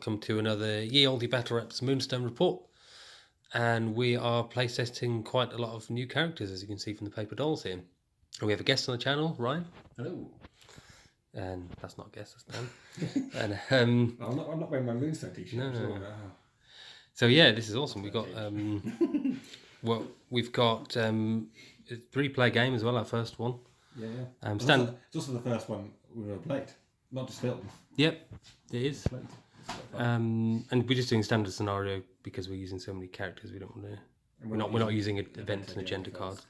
welcome to another Ye Olde Battle Reps Moonstone report. And we are playtesting quite a lot of new characters, as you can see from the paper dolls here. And we have a guest on the channel, Ryan. Hello. And that's not a guest, that's Dan. And I'm not wearing my Moonstone t-shirt. No. So yeah, this is awesome. We've got we've got a 3-player game as well, our first one. Yeah. It's also the first one we've ever played, not just filmed. Yep, it is. And we're just doing standard scenario because we're using so many characters. We don't want to. We're not using event and agenda cards.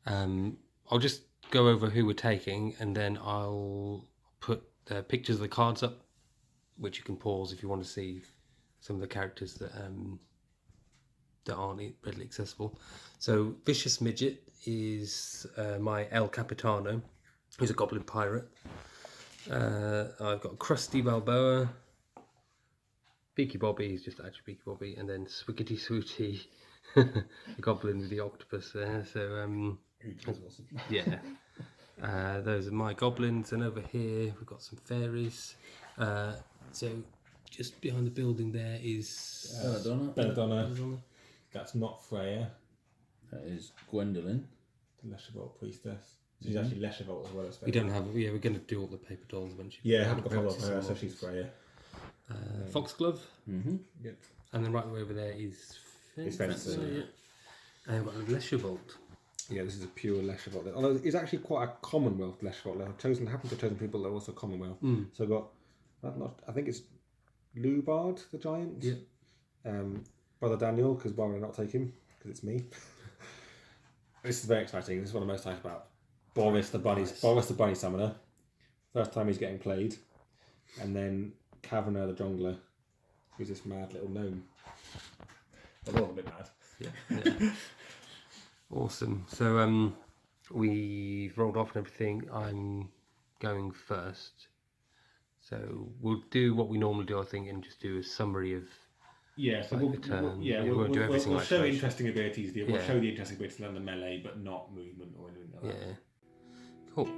I'll just go over who we're taking, and then I'll put pictures of the cards up, which you can pause if you want to see some of the characters that aren't readily accessible. So Vicious Midget is my El Capitano, who's a goblin pirate. I've got Krusty Balboa, Beaky Bobby, he's just actually Beaky Bobby, and then Swiggity Swooty, the goblin with the octopus there. So yeah, those are my goblins, and over here we've got some fairies. So just behind the building there is Belladonna. That's not Freya. That is Gwendolyn. The Leshavult priestess. She's actually Leshavult as well as Freya. we don't have. Yeah, we're going to do all the paper dolls eventually. Yeah, I haven't got her, so she's Freya. Foxglove. Mm-hmm. Yep. And then right over there is Fencer. Yeah. And we've got Leshavult. Yeah, this is a pure Leshavult. Although it's actually quite a Commonwealth Leshavult. Happen to have chosen people that are also Commonwealth. So I've got, I think it's Lubard the giant. Yeah. Brother Daniel, because why would I not take him? Because it's me. This is very exciting. This is what I'm most hyped about. Boris the bunny summoner. First time he's getting played. And then Kavanagh the jungler, who's this mad little gnome. They're all a bit mad. Yeah. Awesome. So we've rolled off and everything. I'm going first. So we'll do what we normally do, I think, and just do a summary of. Yeah, so we'll do everything. We'll show interesting abilities. We'll show the interesting abilities and then the melee, but not movement or anything like that. Yeah. Cool.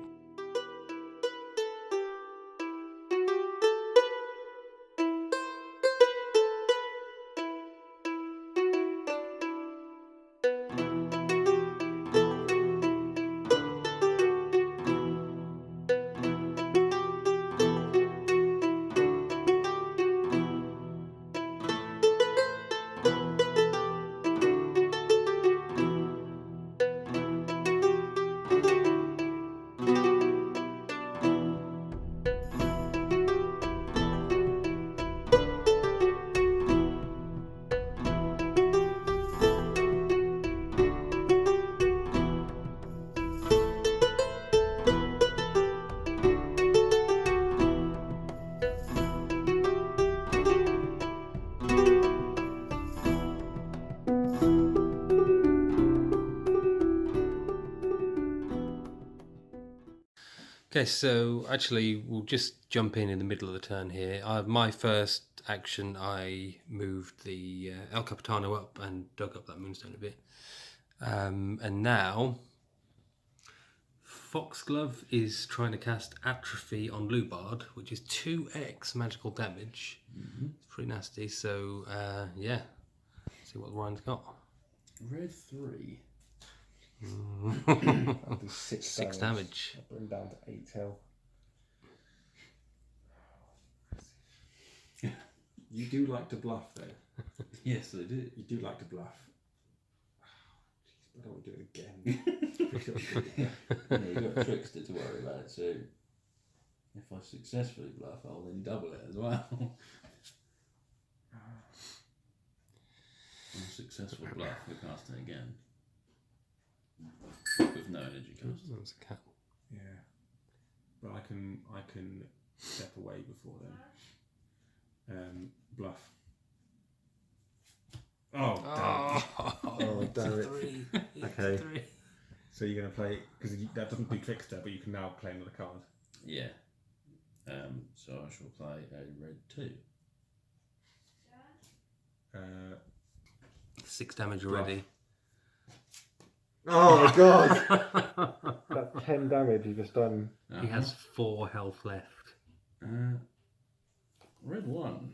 Okay, so actually we'll just jump in the middle of the turn here. My first action, I moved the El Capitano up and dug up that Moonstone a bit. And now Foxglove is trying to cast Atrophy on Lubard, which is 2x magical damage. It's pretty nasty, so yeah. See what Ryan's got. Red 3. I'll do 6 damage. I'll bring down to 8 health. You do like to bluff, though. Yes, I do. You do like to bluff. I don't want to do it again. Yeah, you've got Trickster to worry about, so if I successfully bluff, I'll then double it as well. On a successful bluff, we're casting again. With no energy cost. That's a cat. Yeah, but I can step away before then. Bluff. Oh, damn it! Okay. So you're gonna play because that doesn't do Trickster, but you can now play another card. Yeah. So I shall play a red 2. 6 damage already. Oh my god! That's 10 damage you just done. He has 4 health left. Red 1.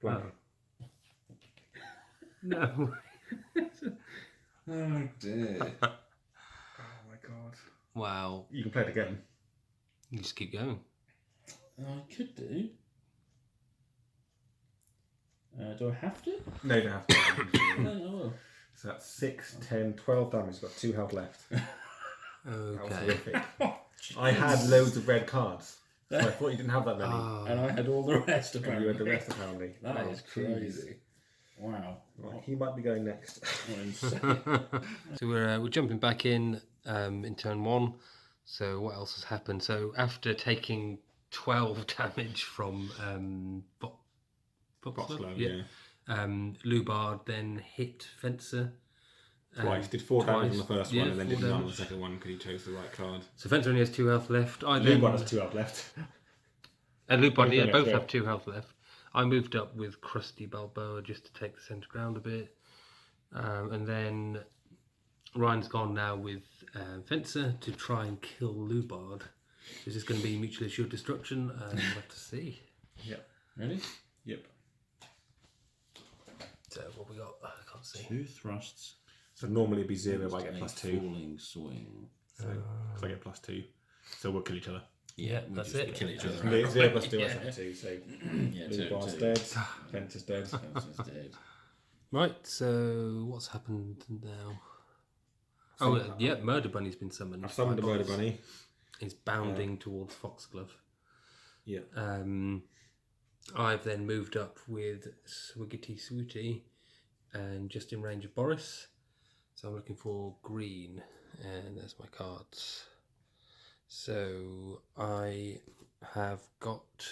Blank. No. Oh dear. Oh my god. Wow. You can play it again. You just keep going. I could do. Do I have to? No, you don't have to. No, I will. So that's 6, 10, 12 damage. You've got 2 health left. That was Okay. horrific. I had loads of red cards. So I thought you didn't have that many. And I had all the rest And apparently. you had the rest apparently. That is was crazy. Wow. Right, he might be going next. What insane. So we're jumping back in turn 1. So what else has happened? So after taking 12 damage from Foxglove, yeah. Lubard then hit Fencer. Twice. Did 4 damage on twice. the first Yeah, one and then 4 did none on the damage. second one because he chose the right card. So Fencer only has 2 health left. Lubard has 2 health left. And Lubard, yeah, Both both left, have 2 health left. I moved up with Crusty Balboa just to take the centre ground a bit. And then Ryan's gone now with Fencer to try and kill Lubard. Is this going to be mutually assured destruction? We'll have to see. Yep. Ready? Yep. So what we got? I can't see. 2 thrusts. So normally it'd be 0, but I get A +2. falling swing. So cause I get +2. So we'll kill each other. Yeah, we that's just it. kill each other. 0 +2 Yeah. I said 2. So Yeah, Lubard's 2. dead. Fencer's dead. Fencer's dead. Right, so what's happened now? Oh, yeah, Murder Bunny's been summoned. I've summoned the by Murder Boris. Bunny. He's bounding towards Foxglove. Yeah. I've then moved up with Swiggity Swooty and just in range of Boris. So I'm looking for green, and there's my cards. So I have got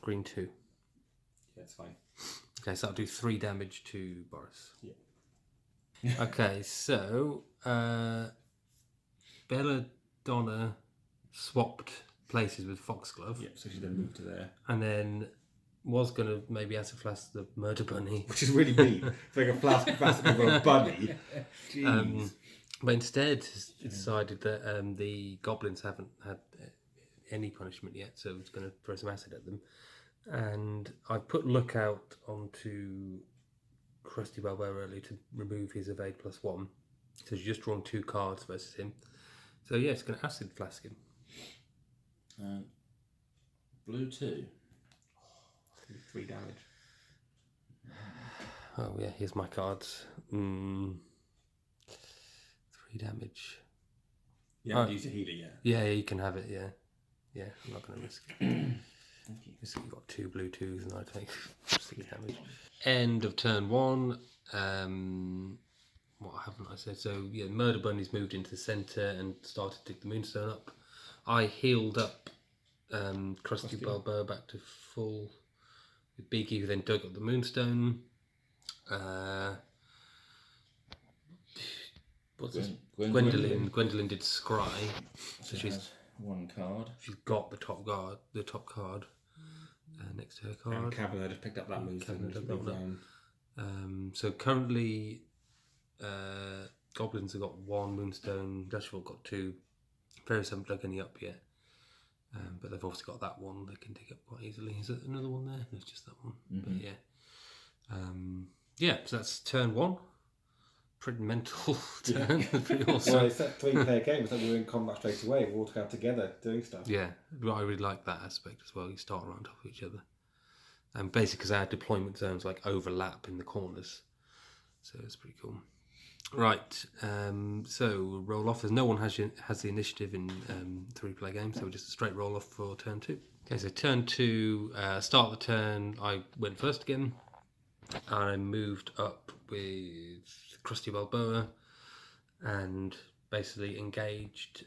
green 2. Yeah, it's fine. Okay, so I'll do 3 damage to Boris. Yeah. Okay, so Belladonna swapped places with Foxglove, Yep, so she then moved to there. and then was going to maybe acid flask the Murder Bunny. Which is really mean. It's like a flask for a bunny. Jeez. But instead has decided that the Goblins haven't had any punishment yet, so it's going to throw some acid at them. And I put Lookout onto Crusty Balboa early to remove his evade +1. So she's just drawn 2 cards versus him. So yeah, it's going to acid flask him. Blue 2. 3 damage. Oh yeah, here's my cards. 3 damage. You haven't used a healer yet. Yeah, you can have it. Yeah, I'm not going to risk it. Thank you. So you've got 2 blue 2s, and I take 6 damage. End of turn 1. What haven't I said? So yeah, Murder Bunny's moved into the centre and started to dig the Moonstone up. I healed up Crusty Balboa back to full with Beaky, who then dug up the Moonstone. What's this? Gwendolyn did Scry, so she's 1 card. she's got the top card next to her card. And Cavanagh just picked up that Moonstone. Cavanagh Just picked moved that down. So currently, Goblins have got 1 Moonstone. Leshavult got 2. Faeries haven't dug any up yet, but they've obviously got that one they can dig up quite easily. Is there another one there? No, it's just that one. Mm-hmm. But yeah, so that's turn 1. Pretty mental turn. Pretty awesome. Well, it's that 3-player game. It's like we're in combat straight away. We're all together doing stuff. Yeah, but I really like that aspect as well. You start around top of each other. And basically, because our deployment zones like overlap in the corners, so it's pretty cool. Right, so roll off. As no one has the initiative in 3-player games, so we're just a straight roll off for turn 2. Okay, so turn 2, start the turn. I went first again. I moved up with Crusty Balboa and basically engaged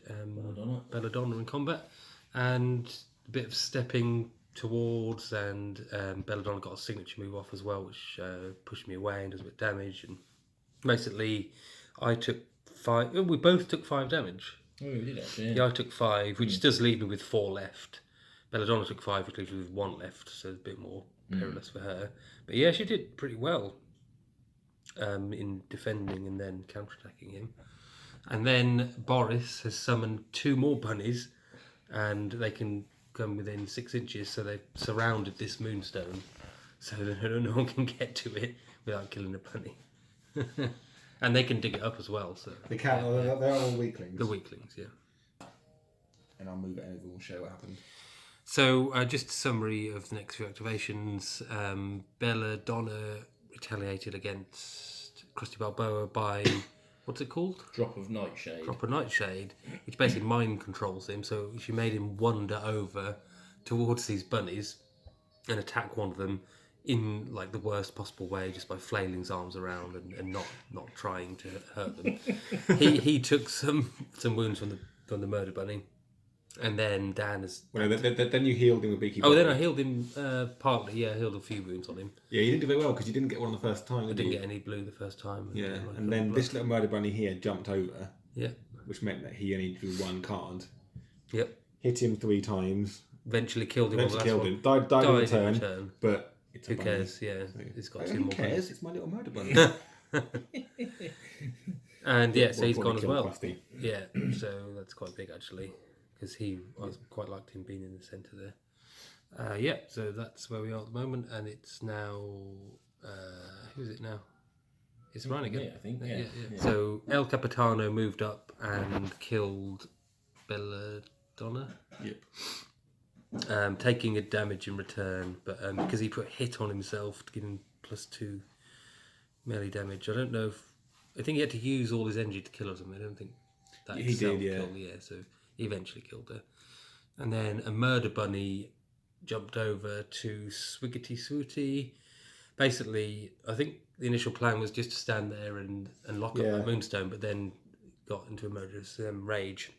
Belladonna in combat, and a bit of stepping towards, and Belladonna got a signature move off as well, which pushed me away and does a bit of damage. And basically, I took 5. We both took 5 damage. Oh, we did actually. Yeah, I took 5, which does leave me with 4 left. Belladonna took 5, which leaves me with 1 left, so it's a bit more perilous for her. But yeah, she did pretty well in defending and then counterattacking him. And then Boris has summoned 2 more bunnies and they can come within 6 inches, so they've surrounded this Moonstone so that no one can get to it without killing a bunny. And they can dig it up as well. So They can. They are all weaklings. the weaklings, yeah. And I'll move it over and we'll show what happened. So just a summary of the next few activations. Belladonna retaliated against Krusty Balboa by, what's it called? Drop of Nightshade. Drop a Nightshade, which basically mind controls him. So she made him wander over towards these bunnies and attack one of them in like the worst possible way, just by flailing his arms around and not trying to hurt them. he took some wounds from the murder bunny, and then Dan has. Well, then you healed him with Beaky. Oh, then I healed him partly. Yeah, I healed a few wounds on him. Yeah, you didn't do very well because you didn't get one the first time. I didn't get any blue the first time. Yeah, and then this little murder bunny here jumped over. Yeah. Which meant that he only drew one card. Yep. Hit him 3 times. Eventually killed him. Died in return. But it's who cares? Yeah, it's got 2 who more. cares? bunnies. It's my little murder bunny. And yeah, so he's gone as well. Krusty. Yeah, so that's quite big actually, because I quite liked him being in the centre there. Yeah, so that's where we are at the moment, and it's now who is it now? It's Ryan again. Yeah, I think. Yeah. So El Capitano moved up and killed Belladonna. Yep. Taking a damage in return, but because he put hit on himself to give him +2 melee damage. I don't know if I think he had to use all his energy to kill her or something. I don't think that he did. Yeah. killed. Yeah, so he eventually killed her. And then a murder bunny jumped over to Swiggity Swooty. Basically, I think the initial plan was just to stand there and lock up the Moonstone, but then got into a murderous rage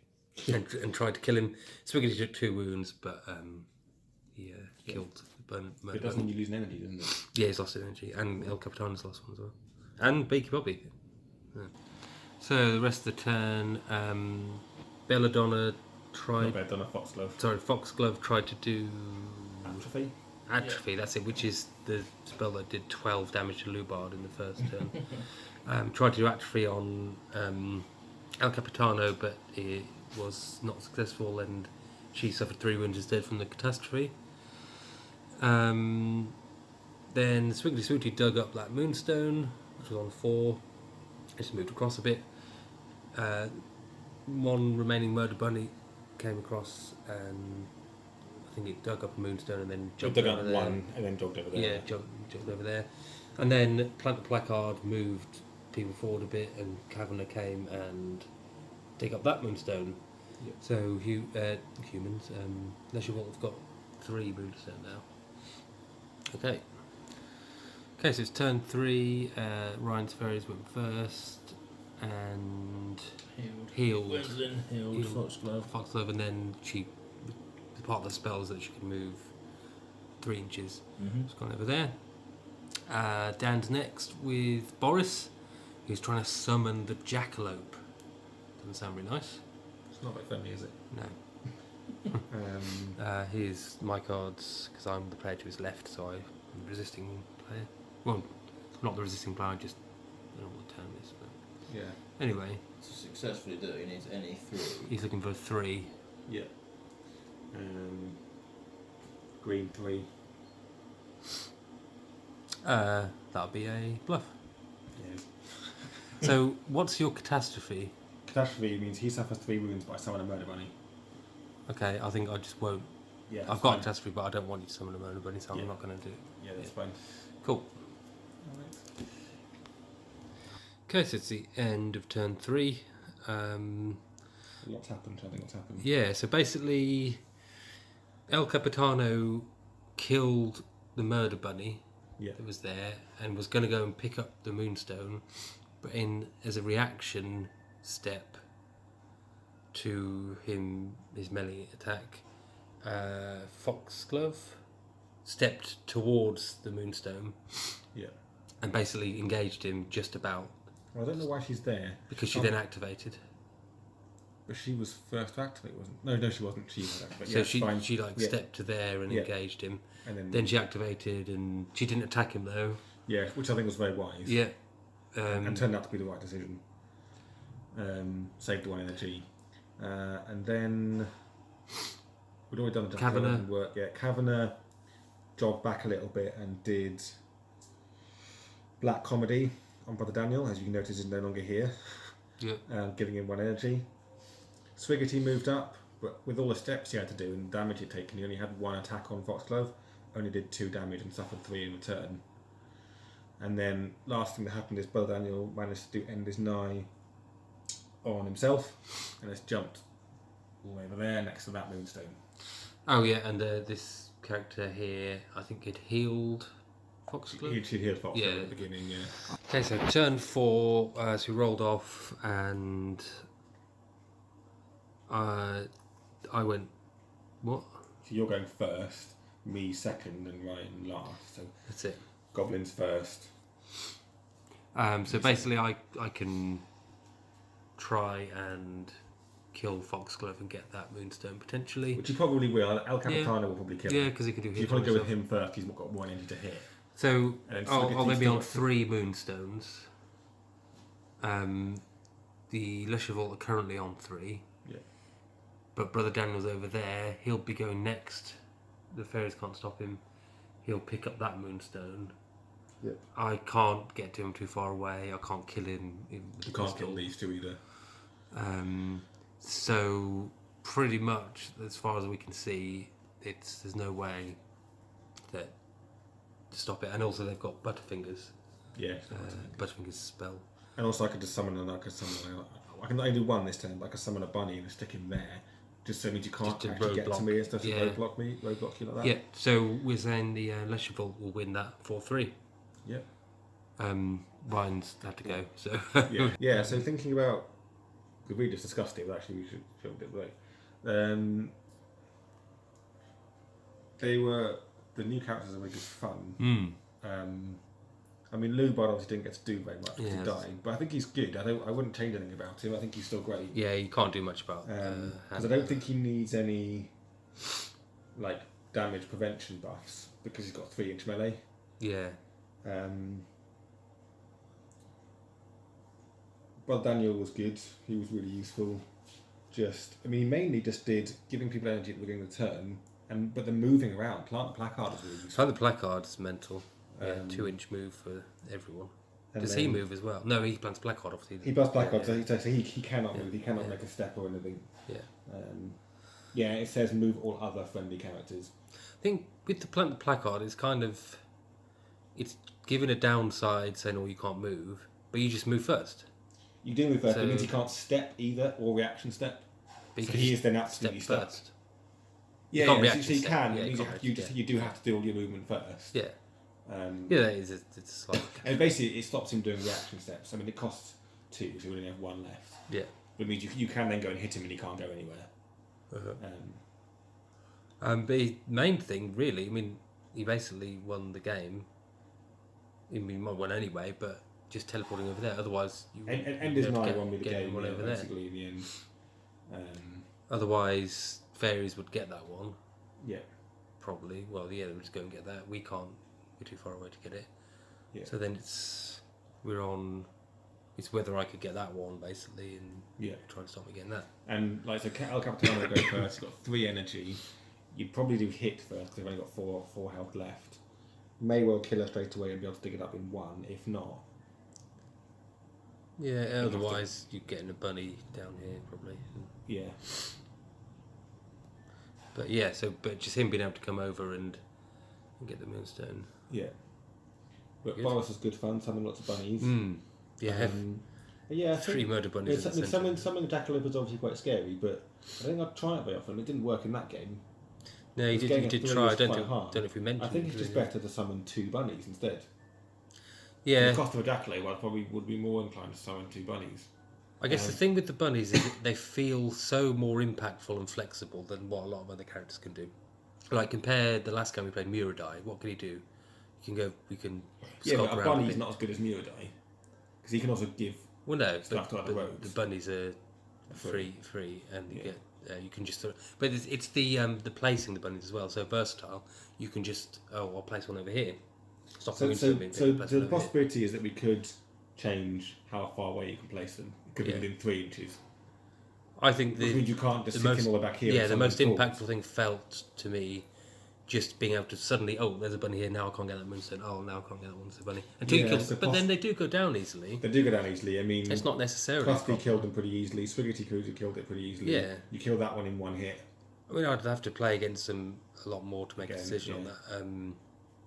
and tried to kill him. Swiggity took 2 wounds, but he killed the murder It doesn't bunny. mean you lose an energy, doesn't it? Yeah, he's lost energy, and El Capitano's lost one as well, and Beaky Bobby. Yeah. So the rest of the turn, Belladonna tried. Belladonna, Foxglove. Sorry, Foxglove tried to do Atrophy. That's it, which is the spell that did 12 damage to Lubard in the first turn. Tried to do Atrophy on El Capitano, but it was not successful, and she suffered 3 wounds instead from the catastrophe. Then Swiggly Swooty dug up that Moonstone, which was on 4. Just moved across a bit. One remaining murder bunny came across, and I think it dug up a Moonstone and then jumped over there. One and then jogged over there. Yeah, jumped over there. And then Plant the Placard moved people forward a bit, and Kavanagh came and dig up that Moonstone. Yep. So humans, Leshavult have got 3 Moonstone now. Okay, so it's turn 3. Ryan's Faeries went first, and healed. Wendling, healed. Foxglove, and then the part of the spell is that she can move 3 inches. It's gone over there. Dan's next with Boris, who's trying to summon the Jackalope. Doesn't sound very nice. It's not very friendly, is it? No. Here's my cards, because I'm the player to his left, so I'm the resisting player. Well, not the resisting player, I don't know what the term is. But Yeah. anyway, To successfully do it, he needs any 3. he's looking for 3. Yeah. Green 3. That'll be a bluff. Yeah. So, what's your catastrophe? Catastrophe means he suffers 3 wounds by summon a murder bunny. Okay, I think I just won't. Yeah. I've got a catastrophe, but I don't want you to summon a murder bunny, so I'm not going to do it. Yeah, that's fine. Cool. Alright. Okay, so it's the end of turn 3. Lots happened. I think what's happened. Yeah, so basically, El Capitano killed the murder bunny that was there and was going to go and pick up the Moonstone, but as a reaction step to his melee attack, Foxglove stepped towards the Moonstone and basically engaged him just about. Well, I don't know why she's there. Because she then activated. But she was first to activate, wasn't? No, she wasn't. She was activated. So Yeah, she stepped to there and engaged him. And then she activated, and she didn't attack him though. Yeah, which I think was very wise. Yeah. And turned out to be the right decision. Saved 1 energy. And then We'd already done the Kavanagh. and work. Yeah, Kavanagh jogged back a little bit and did Black Comedy on Brother Daniel. As you can notice, is no longer here. Yeah. Giving him 1 energy. Swiggerty moved up, but with all the steps he had to do and damage he'd taken, he only had 1 attack on Foxglove, only did 2 damage and suffered 3 in return. And then last thing that happened is Brother Daniel managed to do End Is Nigh on himself, and has jumped all the way over there next to that Moonstone. Oh yeah, and this character here, I think it healed Foxglove. He'd healed Foxglove Yeah. at the beginning, yeah. Okay, so turn 4, so we rolled off, and I went, what? So you're going first, me second, and Ryan last. So That's it. Goblins first. So basically, I can try and kill Foxglove and get that Moonstone potentially. Which you probably will. El Capitano will probably kill him. Yeah, because he can do hit. You probably go with him first. He's got 1 energy to hit. So I'll maybe on still- 3 Moonstones. The Leshavult are currently on 3. Yeah. But Brother Daniel's over there. He'll be going next. The Faeries can't stop him. He'll pick up that Moonstone. Yep. I can't get to him too far away. I can't kill him. You can't kill these 2 either. So pretty much, as far as we can see, there's no way that to stop it. And also they've got Butterfingers. Yeah. Butterfingers spell. And also I could just summon I can only do 1 this turn, but I can summon a bunny and stick him there. Just so it means you can't Just to actually get to roadblock. me and stuff to Yeah. roadblock you like that. Yeah. So we're saying the Leshavult will win that 4-3. Yeah. Ryan's had to go. So Yeah. Yeah, so thinking about, because we just discussed it, but actually we should have it right. The new characters are really good fun. I mean, Lou Bard obviously didn't get to do very much because he died, but I think he's good. I wouldn't change anything about him. I think he's still great. yeah, you can't do much about. Because I don't think he needs any like damage prevention buffs because he's got 3-inch melee. Yeah. Well, Daniel was good. He was really useful. He mainly just did giving people energy at the beginning of the turn, but the moving around, plant the placard is really useful. So the placard's mental. 2-inch move for everyone. Does he move as well? No, he plants placard obviously. He plants placard, so he cannot move. He cannot make a step or anything. Yeah. It says move all other friendly characters. I think with the plant the placard, it's given a downside saying, "Oh, you can't move," but you just move first. You do move first. It means he can't step either or reaction step. But So he is then absolutely step stuck. first. Yeah, can't so reaction you step. can. Yeah, It means you can't you do have to do all your movement first. Yeah. Yeah, that is. It's like. And basically, it stops him doing reaction steps. I mean, it costs 2, so we only have 1 left. Yeah. But it means you can then go and hit him, and he can't go anywhere. But the main thing, really, I mean, he basically won the game. I mean, he might have won anyway, but just teleporting over there. Otherwise, End Is Nigh won me the game. One over there. Basically, in the end. Otherwise, Faeries would get that one. Yeah. Probably. Well, yeah, they would just go and get that. We can't. We're too far away to get it. Yeah. So then it's whether I could get that one basically, and try and stop me getting that. And like so, El Capitano will go first. He's got 3 energy. You'd probably do hit first because they've only got 4 health left. May well kill her straight away and be able to dig it up in 1. If not, Yeah. Otherwise, you're getting a bunny down here probably. yeah. But yeah, but just him being able to come over and get the Moonstone. Yeah. But Good. Boris was good fun. Summoning lots of bunnies. Yeah. Yeah, I 3 think, murder bunnies. yeah, summoning Jackalope was obviously quite scary, but I think I'd try it very often. It didn't work in that game. No, you Getting did a 3 try. I was don't quite hard. know if we mentioned. I think it's it, just really. better to summon 2 bunnies instead. Yeah. The cost of a Jackalope, I probably would be more inclined to summon 2 bunnies. I guess the thing with the bunnies is that they feel so more impactful and flexible than what a lot of other characters can do. Like compare the last game we played, Muradai. What can he do? We can. Yeah, skulk but a around bunny's bit. not as good as Muradai because he can also give. Well, no, stuff to other but rogues. the bunnies are free, and you get. You can just. But it's the placing the bunnies as well. So versatile. You can just. Oh, I'll place one over here. Stop So them into them, the place one over here. possibility is that we could change how far away you can place them. It could be within 3 inches. I think Which means you can't just the stick most, him all the way back here. yeah, and the most suddenly falls. impactful thing felt to me just being able to suddenly, oh, there's a bunny here, now I can't get that Moonstone. Oh, now I can't get that Moonstone bunny. Until you Yeah, kill so but then they do go down easily. They do go down easily. I mean, It's not necessarily a Crusty problem. killed them pretty easily. Swiggity Cruiser killed it pretty easily. Yeah. You kill that one in one hit. I mean, I'd have to play against them a lot more to make a Again, decision on that.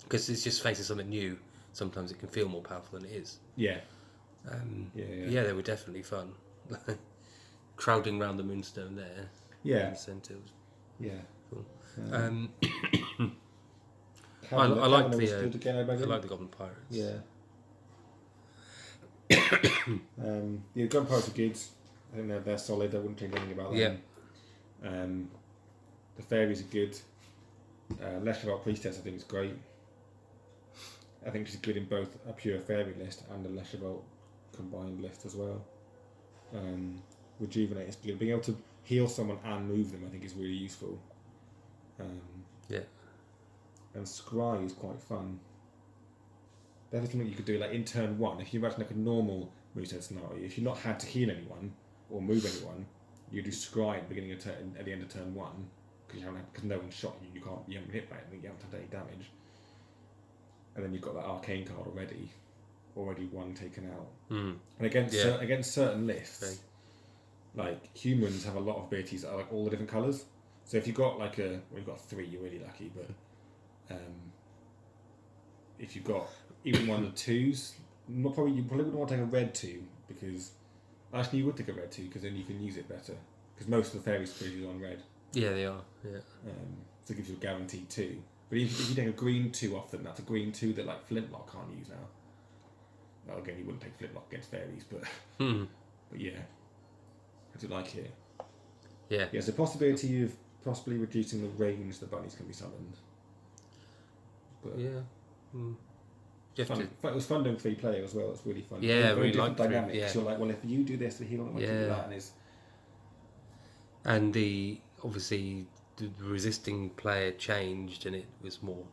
Because it's just facing something new. Sometimes it can feel more powerful than it is. Yeah. Yeah, they were definitely fun. Crowding round the Moonstone there. Yeah. In the centre. Yeah. Cool. I Cabinet like was the good again, I I imagine. like the Goblin Pirates. Yeah. The Gun Pirates are good. I think they're solid. I wouldn't change anything about them. Yeah. The Faeries are good. Leshavult Priestess I think is great. I think she's good in both a pure Fairy list and a Leshavult combined list as well. Rejuvenate is good. Being able to heal someone and move them I think is really useful. Yeah. And Scry is quite fun. That is something you could do like in turn one. If you imagine like a normal Moonstone scenario, if you've not had to heal anyone or move anyone, you do Scry at the beginning of turn, at the end of turn one, because no one shot you. You haven't been hit by anything. You haven't done any damage, and then you've got that arcane card already one taken out. And against certain lists, like humans have a lot of abilities that are like all the different colours. So if you've got you've got 3, you're really lucky. But if you've got even one of the 2s, you probably wouldn't want to take a red 2 because actually you would take a red 2 because then you can use it better. Because most of the fairies abilities are on red. Yeah, they are. Yeah. So it gives you a guaranteed 2. But if you take a green 2 off them, that's a green 2 that like Flintlock can't use now. Well, again, you wouldn't take Flintlock against fairies, but but yeah, I do like it. Yeah. Yeah, so possibility of possibly reducing the range the bunnies can be summoned. But Yeah. it was fun doing 3 player as well. It's really fun. Yeah, Very really different like dynamics. yeah. You're like, well, if you do this, the heal and do that, and it's And obviously the resisting player changed, and it was more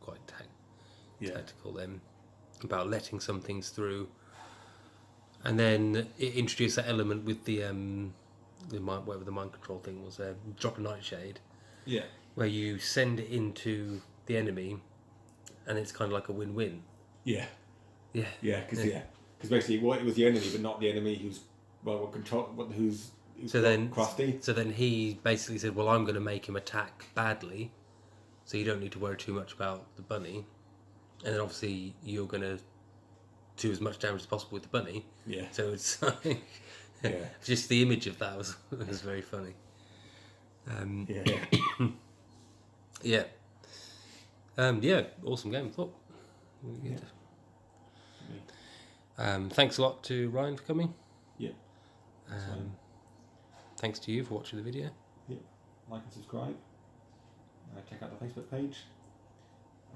quite tactical then about letting some things through. And then it introduced that element with the whatever the mind control thing was, drop a nightshade. Yeah. Where you send it into the enemy, and it's kind of like a win-win. Yeah. Yeah. Yeah, because basically it was the enemy, but not the enemy who's crusty. So then he basically said, well, I'm going to make him attack badly, so you don't need to worry too much about the bunny. And then obviously you're going to do as much damage as possible with the bunny. Yeah. So it's like, just the image of that was very funny. Yeah. Awesome game, I thought. Really good. Thanks a lot to Ryan for coming. Yeah. Thanks to you for watching the video. Yeah. Like and subscribe. Check out the Facebook page.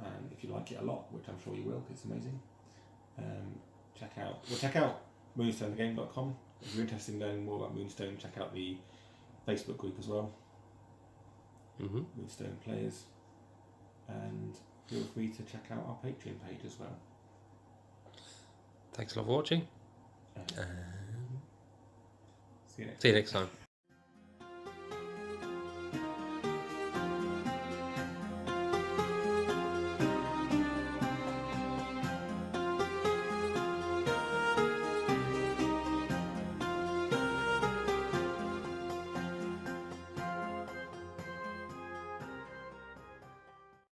And if you like it a lot, which I'm sure you will, because it's amazing, check out moonstonethegame.com. If you're interested in learning more about Moonstone, check out the Facebook group as well. Moonstone Players. And feel free to check out our Patreon page as well. Thanks a lot for watching. See you next See you next time.